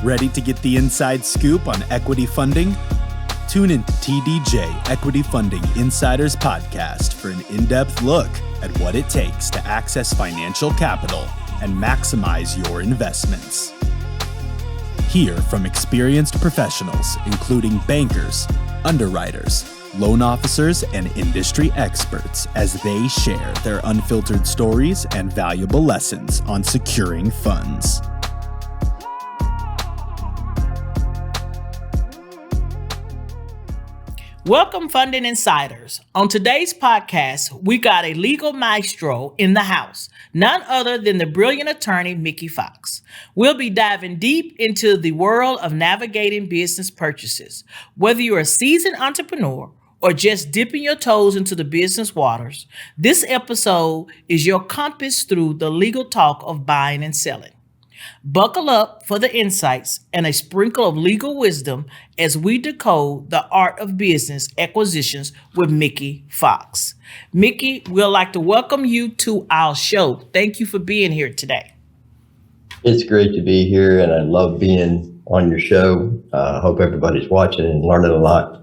Ready to get the inside scoop on equity funding? Tune in to TDJ Equity Funding Insiders Podcast for an in-depth look at what it takes to access financial capital and maximize your investments. Hear from experienced professionals, including bankers, underwriters, loan officers, and industry experts as they share their unfiltered stories and valuable lessons on securing funds. Welcome, Funding Insiders. On today's podcast, we got a legal maestro in the house, none other than the brilliant attorney, Mickey Fox. We'll be diving deep into the world of navigating business purchases. Whether you're a seasoned entrepreneur or just dipping your toes into the business waters, this episode is your compass through the legal talk of buying and selling. Buckle up for the insights and a sprinkle of legal wisdom as we decode the art of business acquisitions with Mickey Fox. Mickey, we'd like to welcome you to our show. Thank you for being here today. It's great to be here, and I love being on your show. I hope everybody's watching and learning a lot.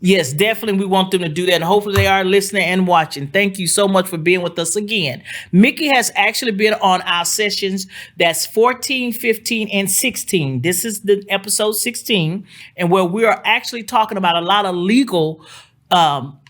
Yes, definitely. We want them to do that. And hopefully they are listening and watching. Thank you so much for being with us again. Mickey has actually been on our sessions. That's 14, 15, and 16. This is the episode 16, and where we are actually talking about a lot of legal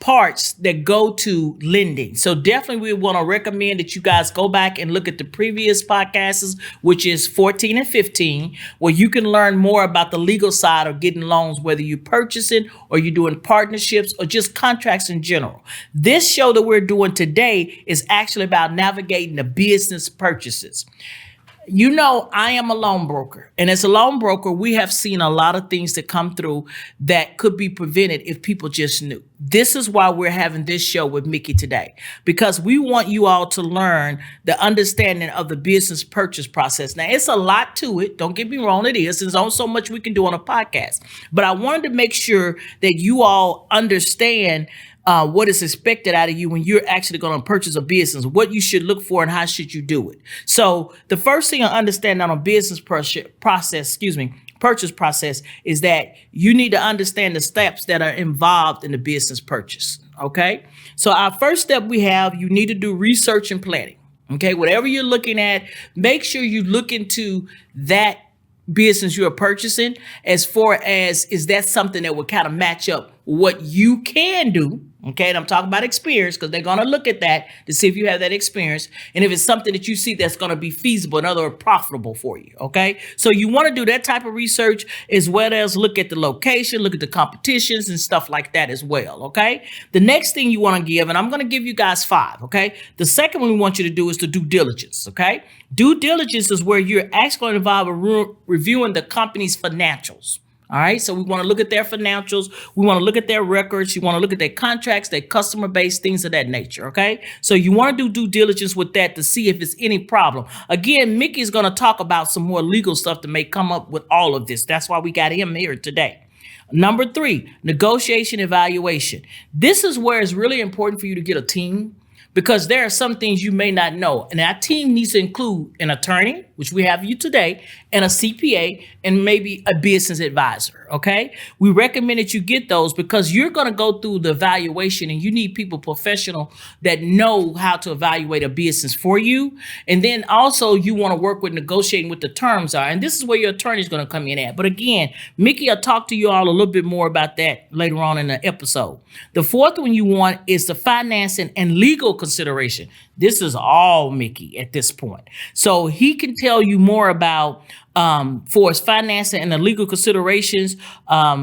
parts that go to lending. So definitely we want to recommend that you guys go back and look at the previous podcasts, which is 14 and 15, where you can learn more about the legal side of getting loans, whether you're purchasing or you're doing partnerships or just contracts in general. This show that we're doing today is actually about navigating the business purchases. You know, I am a loan broker, and as a loan broker, we have seen a lot of things that come through that could be prevented if people just knew. This is why we're having this show with Mickey today, because we want you all to learn the understanding of the business purchase process. Now, it's a lot to it. Don't get me wrong, it is. There's only so much we can do on a podcast, but I wanted to make sure that you all understand what is expected out of you when you're actually going to purchase a business, what you should look for and how should you do it. So the first thing I understand on a business purchase process is that you need to understand the steps that are involved in the business purchase. Okay. So our first step you need to do research and planning. Okay. Whatever you're looking at, make sure you look into that business you're purchasing as far as, is that something that would kind of match up what you can do? Okay, and I'm talking about experience because they're going to look at that to see if you have that experience. And if it's something that you see that's going to be feasible, in other words, profitable for you. Okay, so you want to do that type of research as well as look at the location, look at the competitions and stuff like that as well. Okay, the next thing you want to give, and I'm going to give you guys 5. Okay, the second one we want you to do is the due diligence. Okay, due diligence is where you're actually going to involve reviewing the company's financials. All right. So we want to look at their financials. We want to look at their records. You want to look at their contracts, their customer base, things of that nature. OK, so you want to do due diligence with that to see if it's any problem. Again, Mickey is going to talk about some more legal stuff that may come up with all of this. That's why we got him here today. Number 3, negotiation evaluation. This is where it's really important for you to get a team, because there are some things you may not know. And that team needs to include an attorney, which we have you today, and a CPA, and maybe a business advisor, okay? We recommend that you get those because you're going to go through the evaluation and you need people professional that know how to evaluate a business for you. And then also you want to work with negotiating what the terms are. And this is where your attorney is going to come in at. But again, Mickey, I'll talk to you all a little bit more about that later on in the episode. The 4th one you want is the financing and legal consideration. This is all Mickey at this point. So he can tell you more about for its financing and the legal considerations,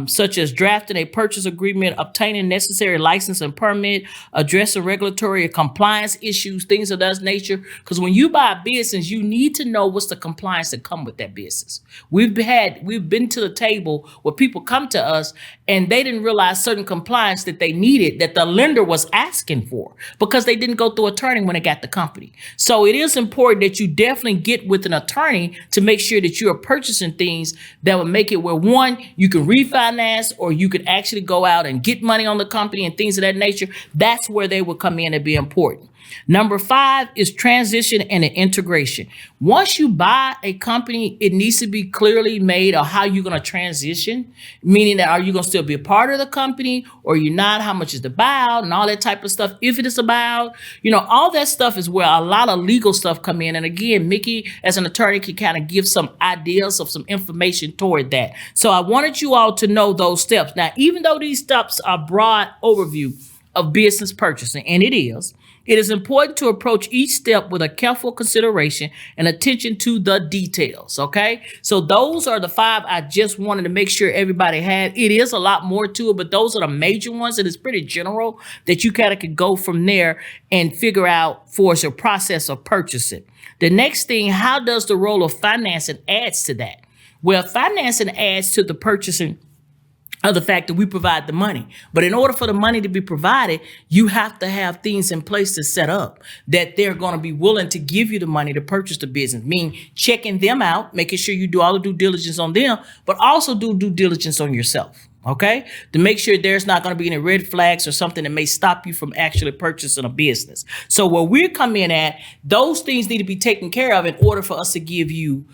such as drafting a purchase agreement, obtaining necessary license and permit, addressing regulatory or compliance issues, things of that nature. Because when you buy a business, you need to know what's the compliance that come with that business. We've been to the table where people come to us and they didn't realize certain compliance that they needed that the lender was asking for because they didn't go through attorney when they got the company. So it is important that you definitely get with an attorney to make sure that you are purchasing things that would make it where, one, you can refinance or you could actually go out and get money on the company and things of that nature. That's where they would come in and be important. Number 5 is transition and integration. Once you buy a company, it needs to be clearly made of how you're going to transition, meaning that are you going to still be a part of the company or you're not, how much is the buyout and all that type of stuff. If it is a buyout, all that stuff is where a lot of legal stuff come in. And again, Mickey, as an attorney, can kind of give some ideas of some information toward that. So I wanted you all to know those steps. Now, even though these steps are broad overview of business purchasing, and it is important to approach each step with a careful consideration and attention to the details, okay? So those are the 5 I just wanted to make sure everybody had. It is a lot more to it, but those are the major ones, and it's pretty general that you kind of could go from there and figure out for your process of purchasing. The next thing, how does the role of financing adds to that? Well, financing adds to the purchasing of the fact that we provide the money. But in order for the money to be provided, you have to have things in place to set up that they're going to be willing to give you the money to purchase the business, meaning checking them out, making sure you do all the due diligence on them, but also do due diligence on yourself. Okay, to make sure there's not going to be any red flags or something that may stop you from actually purchasing a business. So where we're coming in at, those things need to be taken care of in order for us to give you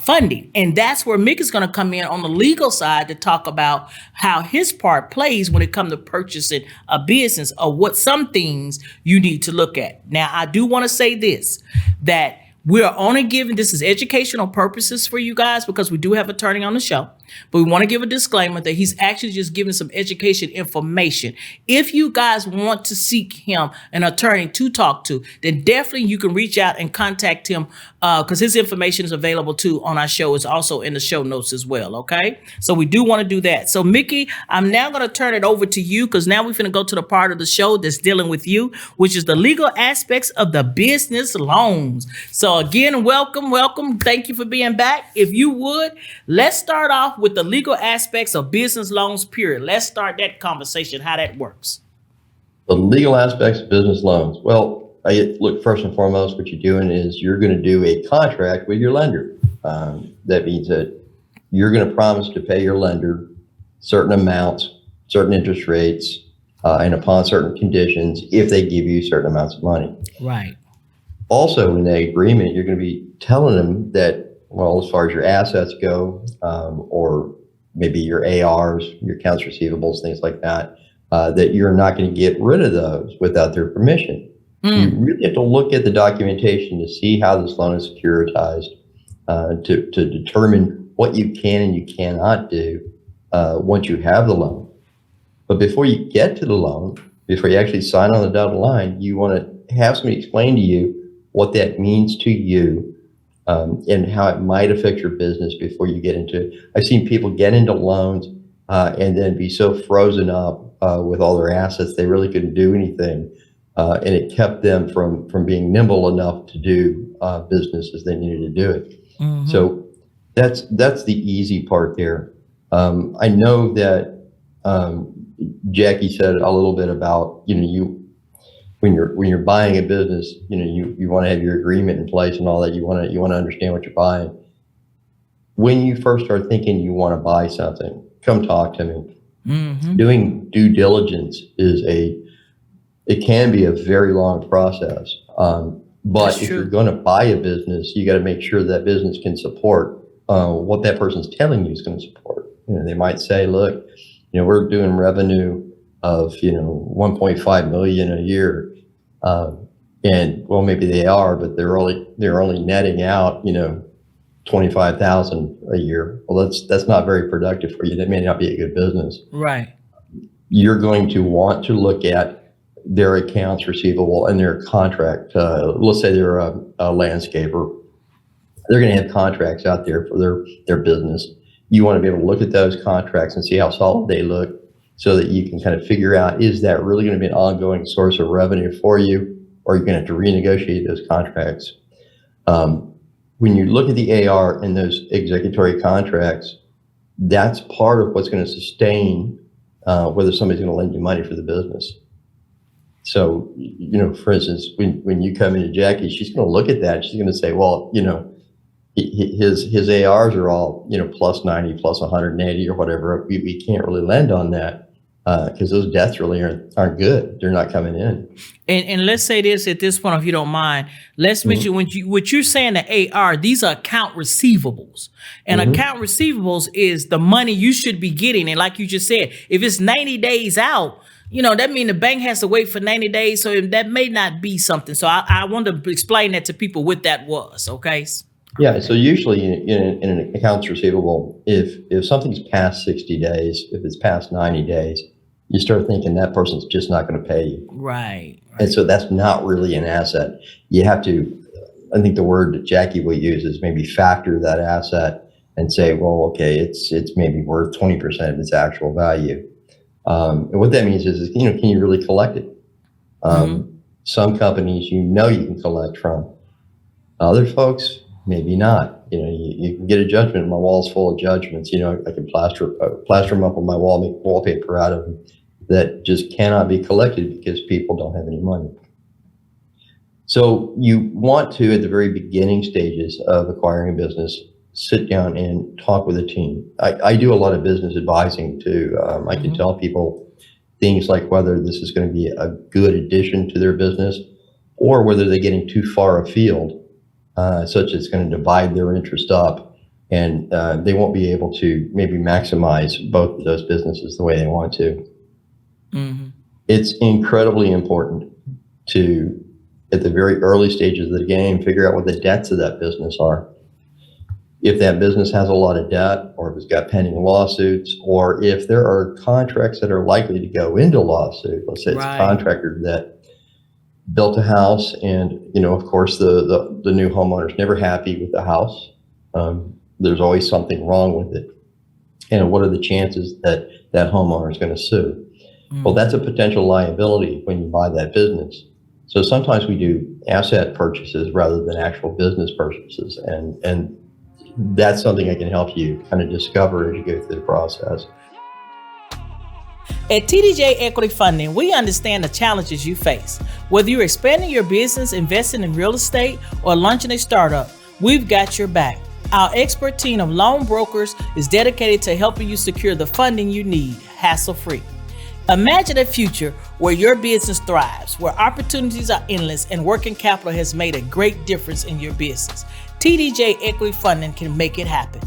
funding. And that's where Mick is going to come in on the legal side to talk about how his part plays when it comes to purchasing a business, or what some things you need to look at. Now, I do want to say this, that we are only giving, this is educational purposes for you guys because we do have an attorney on the show, but we want to give a disclaimer that he's actually just giving some education information. If you guys want to seek him, an attorney to talk to, then definitely you can reach out and contact him because his information is available too on our show. It's also in the show notes as well, okay? So we do want to do that. So Mickey, I'm now going to turn it over to you because now we're going to go to the part of the show that's dealing with you, which is the legal aspects of the business loans. So again, welcome. Thank you for being back. If you would, let's start off with the legal aspects of business loans, period. Let's start that conversation, how that works. The legal aspects of business loans. Well, look, first and foremost, what you're doing is you're going to do a contract with your lender. That means that you're going to promise to pay your lender certain amounts, certain interest rates, and upon certain conditions, if they give you certain amounts of money. Right. Also, in the agreement, you're going to be telling them that, well, as far as your assets go, or maybe your ARs, your accounts receivables, things like that, that you're not going to get rid of those without their permission. You really have to look at the documentation to see how this loan is securitized, to determine what you can and you cannot do once you have the loan. But before you get to the loan, before you actually sign on the dotted line, you want to have somebody explain to you what that means to you, and how it might affect your business before you get into it. I've seen people get into loans and then be so frozen up with all their assets, they really couldn't do anything. And it kept them from being nimble enough to do business as they needed to do it. Mm-hmm. So that's the easy part there. I know that Jackie said a little bit about, when you're buying a business, you want to have your agreement in place and all that. You want to understand what you're buying. When you first start thinking you want to buy something, come talk to me. Mm-hmm. Doing due diligence it can be a very long process. But if you're going to buy a business, you got to make sure that business can support what that person's telling you is going to support. They might say, look, we're doing revenue of 1.5 million a year. And well, maybe they are, but they're only netting out, 25,000 a year. Well, that's not very productive for you. That may not be a good business. Right. You're going to want to look at their accounts receivable and their contract. Let's say they're a landscaper. They're going to have contracts out there for their business. You want to be able to look at those contracts and see how solid they look, so that you can kind of figure out, is that really going to be an ongoing source of revenue for you, or you're going to have to renegotiate those contracts. When you look at the AR and those executory contracts, that's part of what's going to sustain whether somebody's going to lend you money for the business. So, for instance, when you come into Jackie, she's going to look at that. She's going to say, well, his ARs are all, plus 90, plus 180 or whatever. We can't really lend on that. because those deaths really aren't good. They're not coming in. And let's say this at this point, if you don't mind, let's mention what you're saying, the AR, these are account receivables. And account receivables is the money you should be getting. And like you just said, if it's 90 days out, that means the bank has to wait for 90 days. So that may not be something. So I want to explain that to people what that was. Okay. Yeah. So usually in an accounts receivable, if something's past 60 days, if it's past 90 days, you start thinking that person's just not going to pay you. Right. And so that's not really an asset. You have to, I think the word that Jackie will use is maybe factor that asset and say, well, okay, it's maybe worth 20% of its actual value. And what that means is, can you really collect it? Some companies, you can collect from. Other folks, maybe not. You can get a judgment. My wall's full of judgments. I can plaster them up on my wall, make wallpaper out of them that just cannot be collected because people don't have any money. So you want to, at the very beginning stages of acquiring a business, sit down and talk with a team. I do a lot of business advising too. I can tell people things like whether this is going to be a good addition to their business or whether they're getting too far afield, such it's going to divide their interest up and they won't be able to maybe maximize both of those businesses the way they want to. It's incredibly important to, at the very early stages of the game, figure out what the debts of that business are. If that business has a lot of debt, or if it's got pending lawsuits, or if there are contracts that are likely to go into lawsuit. Let's say it's a contractor that built a house and, of course, the new homeowner's never happy with the house. There's always something wrong with it. And what are the chances that that homeowner is going to sue? Well, that's a potential liability when you buy that business. So sometimes we do asset purchases rather than actual business purchases. And that's something I can help you kind of discover as you go through the process. At TDJ Equity Funding, we understand the challenges you face. Whether you're expanding your business, investing in real estate, or launching a startup, we've got your back. Our expert team of loan brokers is dedicated to helping you secure the funding you need, hassle-free. Imagine a future where your business thrives, where opportunities are endless and working capital has made a great difference in your business. TDJ Equity Funding can make it happen.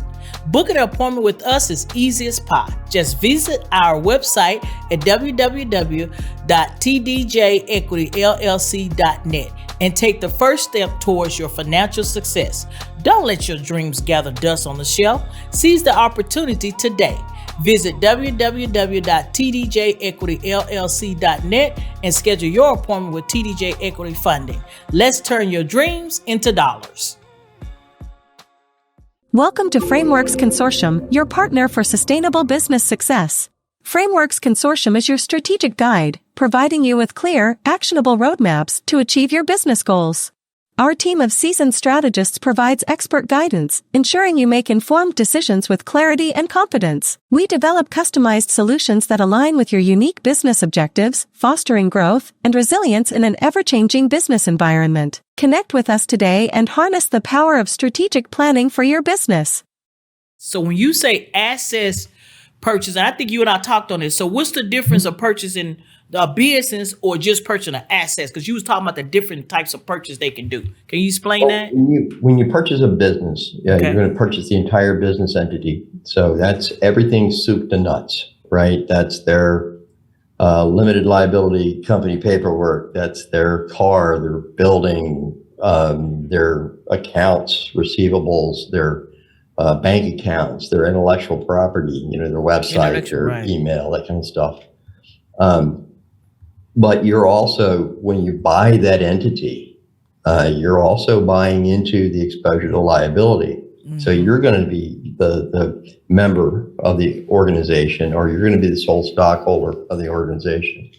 Booking an appointment with us is easy as pie. Just visit our website at www.tdjequityllc.net and take the first step towards your financial success. Don't let your dreams gather dust on the shelf. Seize the opportunity today. Visit www.tdjequityllc.net and schedule your appointment with TDJ Equity Funding. Let's turn your dreams into dollars. Welcome to Frameworks Consortium, your partner for sustainable business success. Frameworks Consortium is your strategic guide, providing you with clear, actionable roadmaps to achieve your business goals. Our team of seasoned strategists provides expert guidance, ensuring you make informed decisions with clarity and confidence. We develop customized solutions that align with your unique business objectives, fostering growth and resilience in an ever-changing business environment. Connect with us today and harness the power of strategic planning for your business. So when you say assets purchase, and I think you and I talked on this, so what's the difference of purchasing a business or just purchasing assets? Because you was talking about the different types of purchase they can do. Can you explain that? When you purchase a business, you're going to purchase the entire business entity. So that's everything soup to nuts, right? That's their limited liability company paperwork. That's their car, their building, their accounts, receivables, their bank accounts, their intellectual property, their website, their email, that kind of stuff. But you're also, when you buy that entity, you're also buying into the exposure to liability. So you're going to be the member of the organization, or you're going to be the sole stockholder of the organization.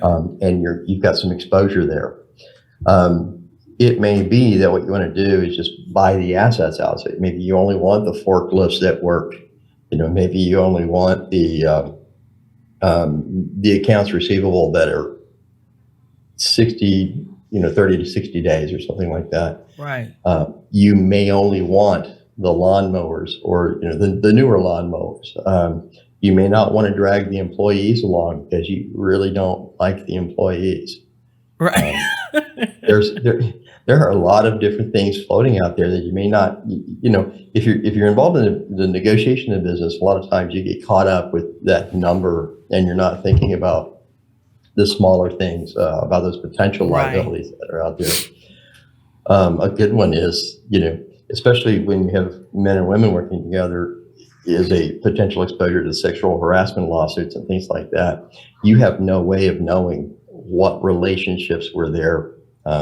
And you've got some exposure there. It may be that what you want to do is just buy the assets out. So maybe you only want the forklifts that work. Maybe you only want the accounts receivable that are 30 to 60 days or something like that. Right. You may only want the lawnmowers or, the newer lawnmowers. You may not want to drag the employees along because you really don't like the employees. Right. There are a lot of different things floating out there that you may not, if you're involved in the negotiation of business, a lot of times you get caught up with that number and you're not thinking about the smaller things, about those potential liabilities that are out there. A good one is, especially when you have men and women working together, is a potential exposure to sexual harassment lawsuits and things like that. You have no way of knowing what relationships were there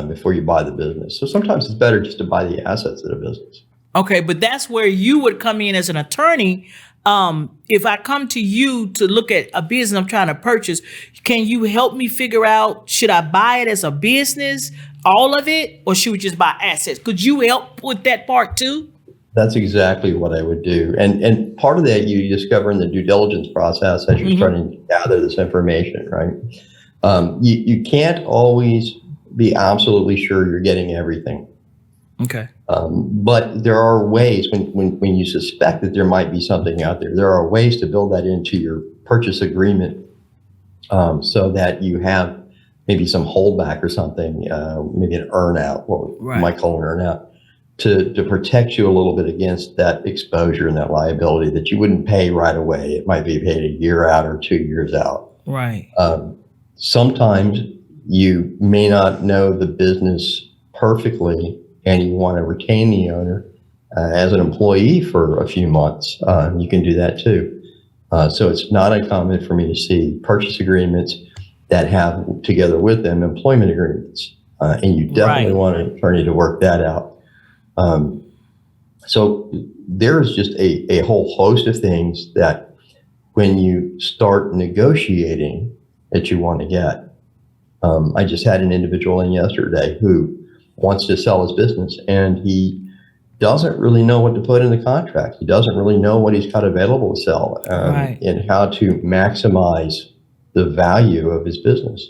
before you buy the business. So sometimes it's better just to buy the assets of the business. Okay, but that's where you would come in as an attorney. If I come to you to look at a business I'm trying to purchase, can you help me figure out, should I buy it as a business, all of it, or should we just buy assets? Could you help with that part too? That's exactly what I would do. And part of that you discover in the due diligence process as you're starting to gather this information, right? You can't always be absolutely sure you're getting everything. Okay. But there are ways when you suspect that there might be something out there, there are ways to build that into your purchase agreement so that you have maybe some holdback or something, maybe an earn out, what we might call an earn out, to protect you a little bit against that exposure and that liability that you wouldn't pay right away. It might be paid a year out or 2 years out. Right. Sometimes you may not know the business perfectly and you want to retain the owner as an employee for a few months. You can do that too. So it's not uncommon for me to see purchase agreements that have together with them employment agreements. And you definitely want an attorney to work that out. So there's just a whole host of things that when you start negotiating that you want to get. I just had an individual in yesterday who wants to sell his business and he doesn't really know what to put in the contract. He doesn't really know what he's got available to sell and how to maximize the value of his business.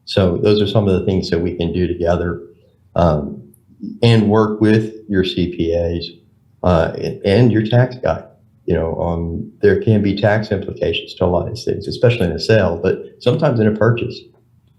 So those are some of the things that we can do together and work with your CPAs and your tax guy. There can be tax implications to a lot of these things, especially in a sale, but sometimes in a purchase.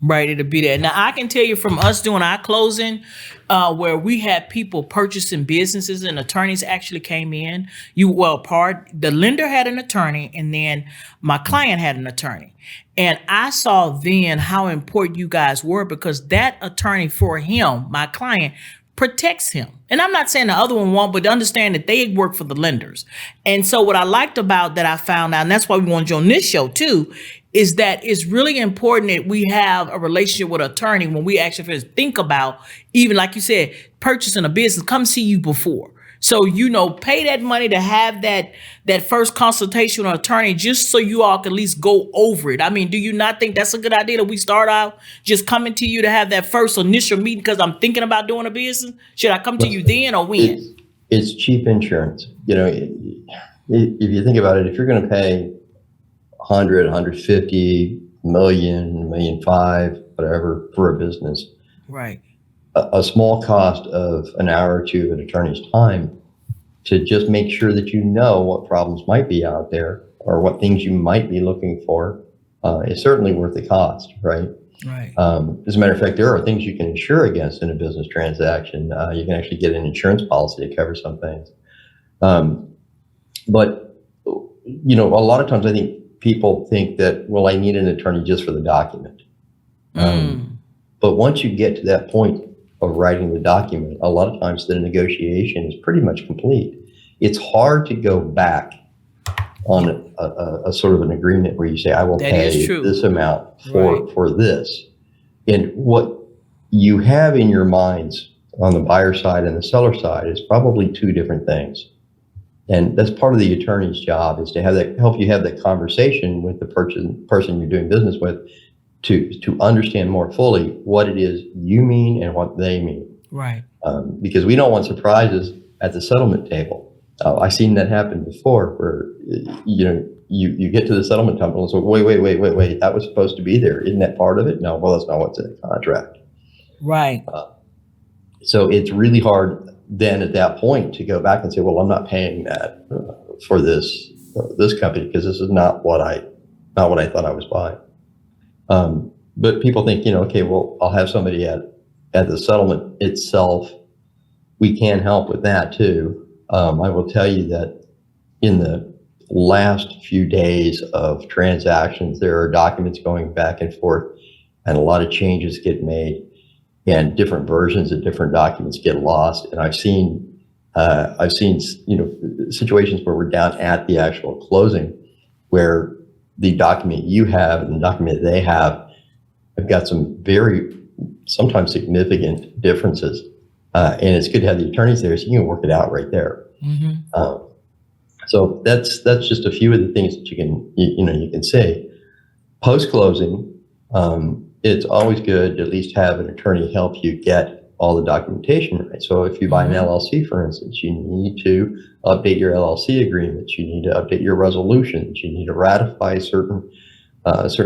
Right, it'll be that. Now, I can tell you from us doing our closing, where we had people purchasing businesses and attorneys actually came in. The lender had an attorney and then my client had an attorney. And I saw then how important you guys were because that attorney for him, my client, protects him. And I'm not saying the other one won't, but understand that they work for the lenders. And so what I liked about that I found out, and that's why we wanted you on this show too, is that it's really important that we have a relationship with an attorney when we actually think about, even like you said, purchasing a business, come see you before. So, pay that money to have that first consultation with an attorney just so you all can at least go over it. I mean, do you not think that's a good idea that we start out just coming to you to have that first initial meeting because I'm thinking about doing a business? Should I come to you then or when? It's cheap insurance. If you think about it, if you're going to pay 100, 150 million, $1.5 million, whatever for a business. Right. A small cost of an hour or two of an attorney's time to just make sure that you know what problems might be out there or what things you might be looking for is certainly worth the cost, right? Right. As a matter of fact, there are things you can insure against in a business transaction. You can actually get an insurance policy to cover some things. But a lot of times I think people think that, well, I need an attorney just for the document. But once you get to that point of writing the document, a lot of times the negotiation is pretty much complete. It's hard to go back on a sort of an agreement where you say, I will pay this amount for this. And what you have in your minds on the buyer side and the seller side is probably two different things. And that's part of the attorney's job, is to help you have that conversation with the person you're doing business with to understand more fully what it is you mean and what they mean. Right. Because we don't want surprises at the settlement table. I've seen that happen before where, you get to the settlement table and say, wait, that was supposed to be there. Isn't that part of it? No, well, that's not what's in the contract. Right. So it's really hard then at that point to go back and say, well, I'm not paying that for this this company because this is not what I thought I was buying. But people think, okay, well, I'll have somebody at the settlement itself. We can help with that too. I will tell you that in the last few days of transactions, there are documents going back and forth, and a lot of changes get made, and different versions of different documents get lost. And I've seen situations where we're down at the actual closing, where the document you have and the document they have got some very sometimes significant differences. And it's good to have the attorneys there so you can work it out right there. Mm-hmm. So that's just a few of the things that you can say. Post closing, it's always good to at least have an attorney help you get all the documentation right. So if you buy an LLC, for instance, you need to update your LLC agreements. You need to update your resolutions. You need to ratify certain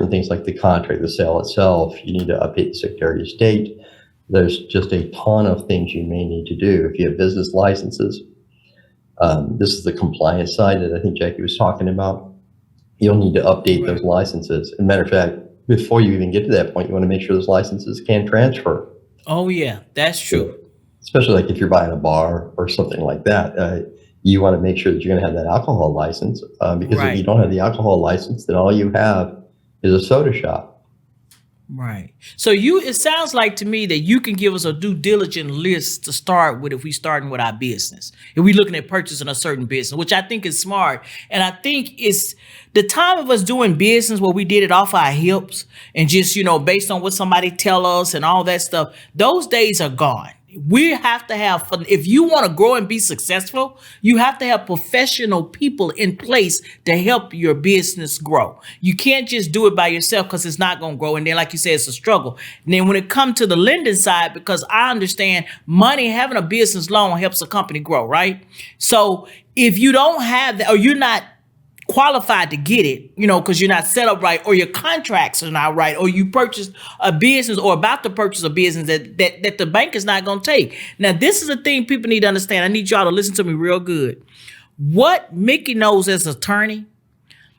things like the contract, the sale itself. You need to update the Secretary of State. There's just a ton of things you may need to do. If you have business licenses, this is the compliance side that I think Jackie was talking about. You'll need to update those licenses. As a matter of fact, before you even get to that point, you want to make sure those licenses can transfer. Oh, yeah, that's true. Especially like if you're buying a bar or something like that, you want to make sure that you're going to have that alcohol license because if you don't have the alcohol license, then all you have is a soda shop. Right. So it sounds like to me that you can give us a due diligence list to start with if we starting with our business. If we're looking at purchasing a certain business, which I think is smart. And I think it's the time of us doing business where we did it off our hips and just, based on what somebody tell us and all that stuff, those days are gone. We have to have, if you want to grow and be successful, you have to have professional people in place to help your business grow. You can't just do it by yourself because it's not going to grow. And then, like you said, it's a struggle. And then when it comes to the lending side, because I understand money, having a business loan helps a company grow, right? So if you don't have that, or you're not qualified to get it, because you're not set up right, or your contracts are not right, or you purchased a business or about to purchase a business that the bank is not going to take. Now, this is a thing people need to understand. I need y'all to listen to me real good. What Mickey knows as an attorney,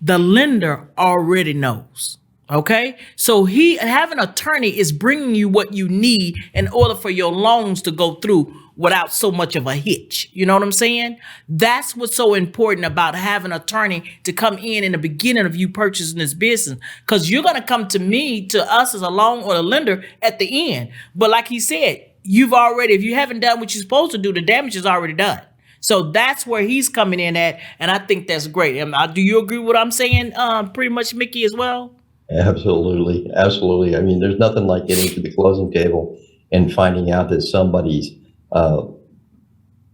the lender already knows. Okay, so having an attorney is bringing you what you need in order for your loans to go through without so much of a hitch. You know what I'm saying? That's what's so important about having an attorney to come in the beginning of you purchasing this business, because you're going to come to us as a loan or a lender at the end. But like he said, if you haven't done what you're supposed to do, the damage is already done. So that's where he's coming in at, and I think that's great. Do you agree with what I'm saying, pretty much, Mickey, as well? Absolutely. I mean, there's nothing like getting to the closing table and finding out that somebody's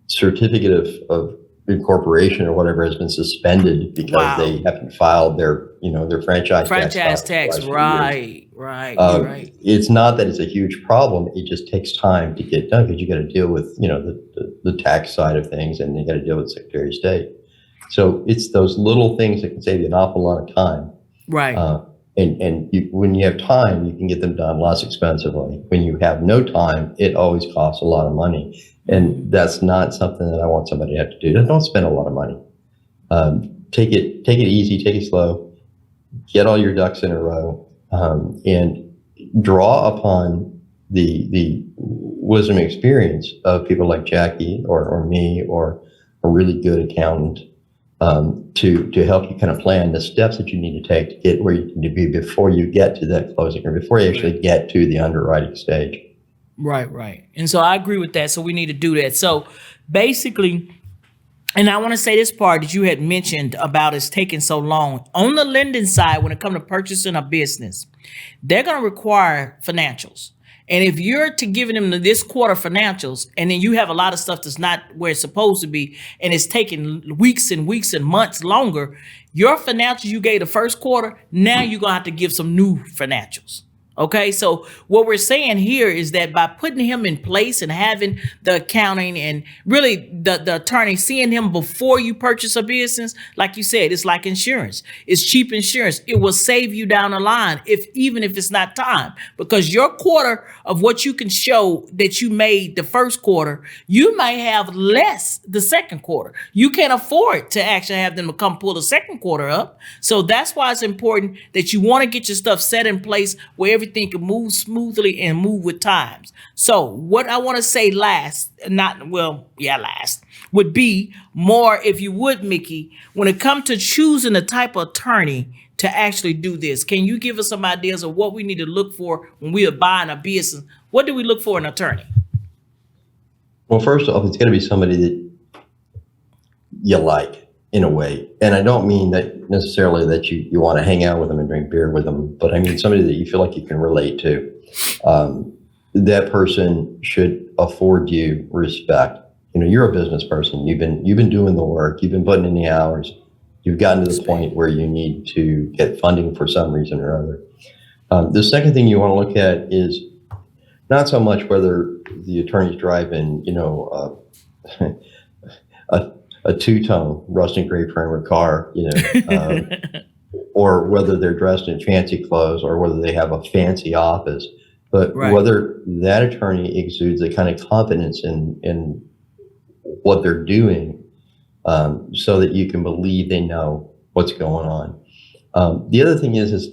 certificate of incorporation or whatever has been suspended because they haven't filed their franchise tax. Right. It's not that it's a huge problem. It just takes time to get done because you got to deal with the tax side of things, and you got to deal with the Secretary of State. So it's those little things that can save you an awful lot of time. Right. When you have time, you can get them done less expensively. When you have no time, it always costs a lot of money. And that's not something that I want somebody to have to do. Don't spend a lot of money. Take it easy, take it slow, get all your ducks in a row, and draw upon the wisdom and experience of people like Jackie or me or a really good accountant to help you kind of plan the steps that you need to take to get where you need to be before you get to that closing or before you actually get to the underwriting stage. Right. And so I agree with that. So we need to do that. So basically, and I want to say this part that you had mentioned about it's taking so long. On the lending side, when it comes to purchasing a business, they're going to require financials. And if you're to giving them this quarter financials, and then you have a lot of stuff that's not where it's supposed to be, and it's taking weeks and weeks and months longer, your financials you gave the first quarter, now you're going to have to give some new financials. Okay, so what we're saying here is that by putting him in place and having the accounting and really the attorney seeing him before you purchase a business, like you said, it's like insurance. It's cheap insurance. It will save you down the line even if it's not time, because your quarter of what you can show that you made the first quarter, you may have less the second quarter. You can't afford to actually have them to come pull the second quarter up. So that's why it's important that you want to get your stuff set in place where everything can move smoothly and move with times. So what I want to say last would be more, if you would, Mickey, when it comes to choosing the type of attorney to actually do this, can you give us some ideas of what we need to look for when we are buying a business? What do we look for in an attorney? Well, first off, it's going to be somebody that you like, in a way. And I don't mean that necessarily that you want to hang out with them and drink beer with them, but I mean somebody that you feel like you can relate to. That person should afford you respect. You know, you're a business person. You've been doing the work. You've been putting in the hours. You've gotten to the point where you need to get funding for some reason or other. The second thing you want to look at is not so much whether the attorney's driving, a two-tone rusting gray primer car, or whether they're dressed in fancy clothes or whether they have a fancy office, but whether that attorney exudes a kind of confidence in what they're doing, so that you can believe they know what's going on. The other thing is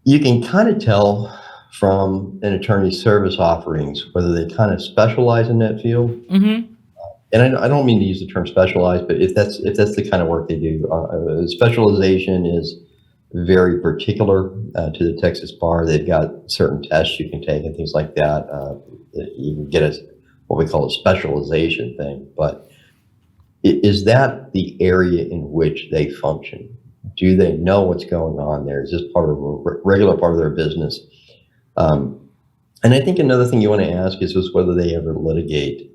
you can kind of tell from an attorney's service offerings whether they kind of specialize in that field. Mm-hmm. And I don't mean to use the term specialized, but if that's the kind of work they do, specialization is very particular to the Texas bar. They've got certain tests you can take and things like that. You can get what we call a specialization thing. But is that the area in which they function? Do they know what's going on there? Is this part of a regular part of their business? And I think another thing you want to ask is whether they ever litigate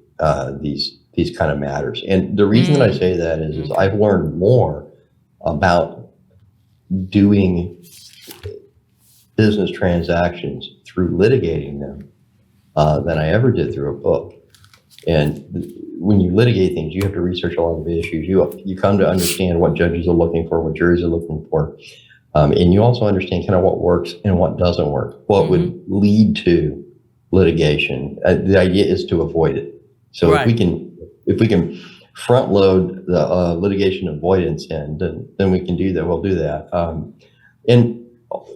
these kind of matters. And the reason that I say that is I've learned more about doing business transactions through litigating them than I ever did through a book. And when you litigate things, you have to research a lot of issues. You come to understand what judges are looking for, what juries are looking for. And you also understand kind of what works and what doesn't work, what would lead to litigation. The idea is to avoid it. So if we can front load the litigation avoidance end, then we can do that. We'll do that. And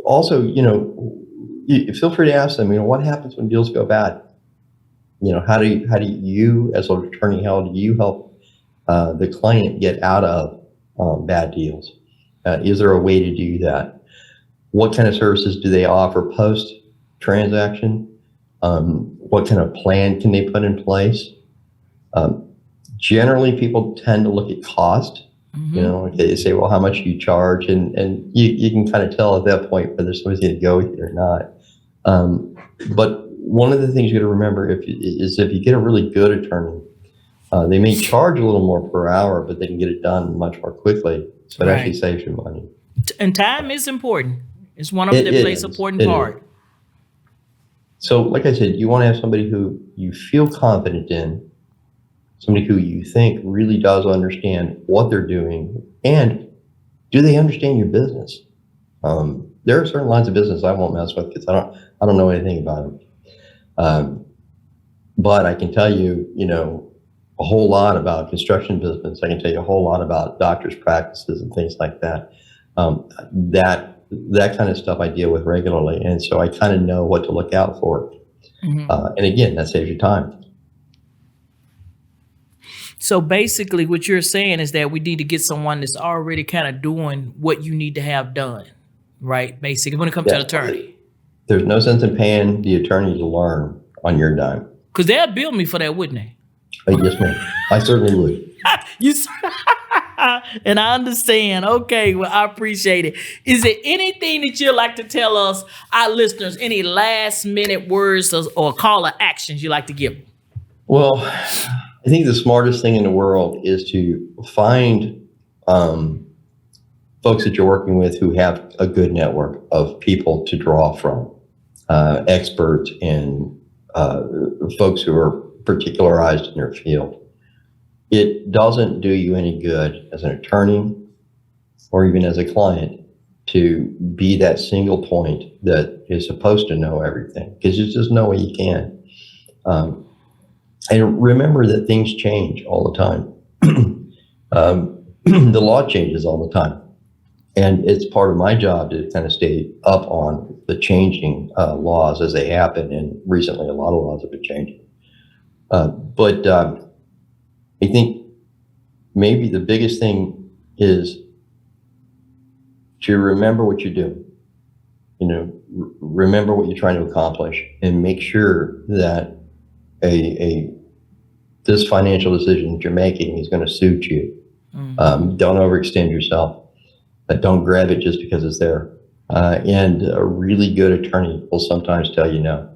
also, you feel free to ask them, what happens when deals go bad? How do you as an attorney, how do you help the client get out of bad deals? Is there a way to do that? What kind of services do they offer post transaction? What kind of plan can they put in place? Generally, people tend to look at cost. They say, well, how much do you charge? And you can kind of tell at that point whether somebody's going to go with you or not. But one of the things you got to remember is if you get a really good attorney, they may charge a little more per hour, but they can get it done much more quickly. So it actually saves you money. And time is important. It's one of them that plays an important part. So like I said, you want to have somebody who you feel confident in, somebody who you think really does understand what they're doing, and do they understand your business? There are certain lines of business I won't mess with because I don't know anything about them. But I can tell you, a whole lot about construction business. I can tell you a whole lot about doctors' practices and things like that. That kind of stuff I deal with regularly, and so I kind of know what to look out for. And again, that saves you time. So basically what you're saying is that we need to get someone that's already kind of doing what you need to have done, right? Basically, when it comes to an attorney. There's no sense in paying the attorney to learn on your dime. Because they'll bill me for that, wouldn't they? Yes, ma'am. I certainly would. And I understand. Okay, well, I appreciate it. Is there anything that you'd like to tell us, our listeners, any last minute words or call to actions you'd like to give? Well, I think the smartest thing in the world is to find folks that you're working with who have a good network of people to draw from, experts and folks who are particularized in their field. It doesn't do you any good as an attorney or even as a client to be that single point that is supposed to know everything, because there's just no way you can. And remember that things change all the time. The law changes all the time. And it's part of my job to kind of stay up on the changing laws as they happen. And recently, a lot of laws have been changing. But I think maybe the biggest thing is to remember what you're doing. Remember what you're trying to accomplish, and make sure that this financial decision that you're making is going to suit you. Don't overextend yourself. Don't grab it just because it's there. And a really good attorney will sometimes tell you no.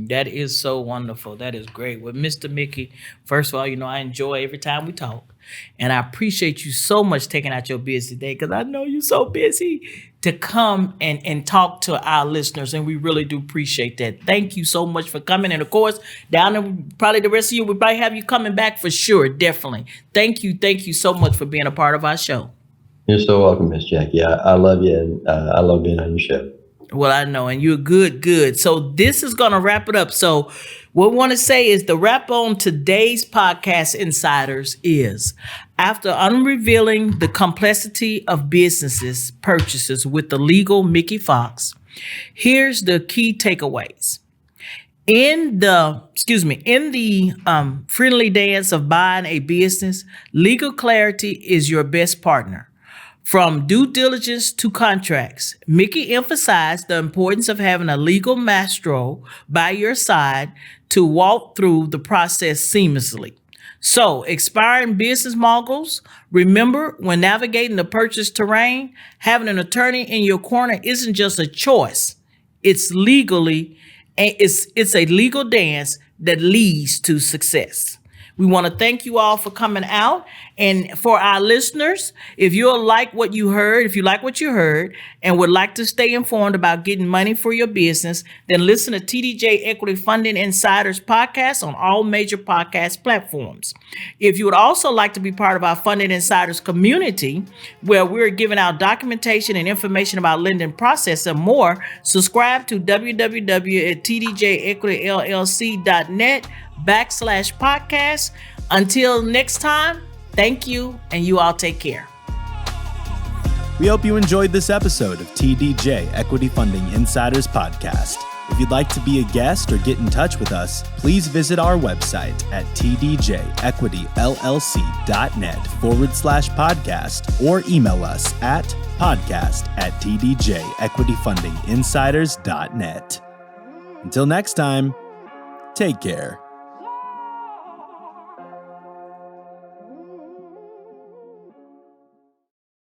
That is so wonderful. That is great. Well, Mr. Mickey, first of all, I enjoy every time we talk. And I appreciate you so much taking out your busy day, because I know you're so busy, to come and talk to our listeners. And we really do appreciate that. Thank you so much for coming. And of course, down there, probably the rest of you, we'll probably have you coming back for sure. Definitely. Thank you. Thank you so much for being a part of our show. You're so welcome, Miss Jackie. I love you, and I love being on your show. Well, I know, and you're good. So this is going to wrap it up. So what we want to say is the wrap on today's podcast, Insiders, is after unrevealing the complexity of businesses purchases with the legal Mickey Fox, here's the key takeaways. In the friendly dance of buying a business, legal clarity is your best partner. From due diligence to contracts, Mickey emphasized the importance of having a legal maestro by your side to walk through the process seamlessly. So, expiring business moguls, remember, when navigating the purchase terrain, having an attorney in your corner isn't just a choice. It's a legal dance that leads to success. We want to thank you all for coming out. And for our listeners, if you like what you heard and would like to stay informed about getting money for your business, then listen to TDJ Equity Funding Insiders podcast on all major podcast platforms. If you would also like to be part of our Funding Insiders community, where we're giving out documentation and information about lending process and more, subscribe to www.tdjequityllc.net/podcast. Until next time, thank you, and you all take care. We hope you enjoyed this episode of TDJ Equity Funding Insiders Podcast. If you'd like to be a guest or get in touch with us, please visit our website at tdjequityllc.net/podcast or email us at podcast@tdjequityfundinginsiders.net. Until next time, take care.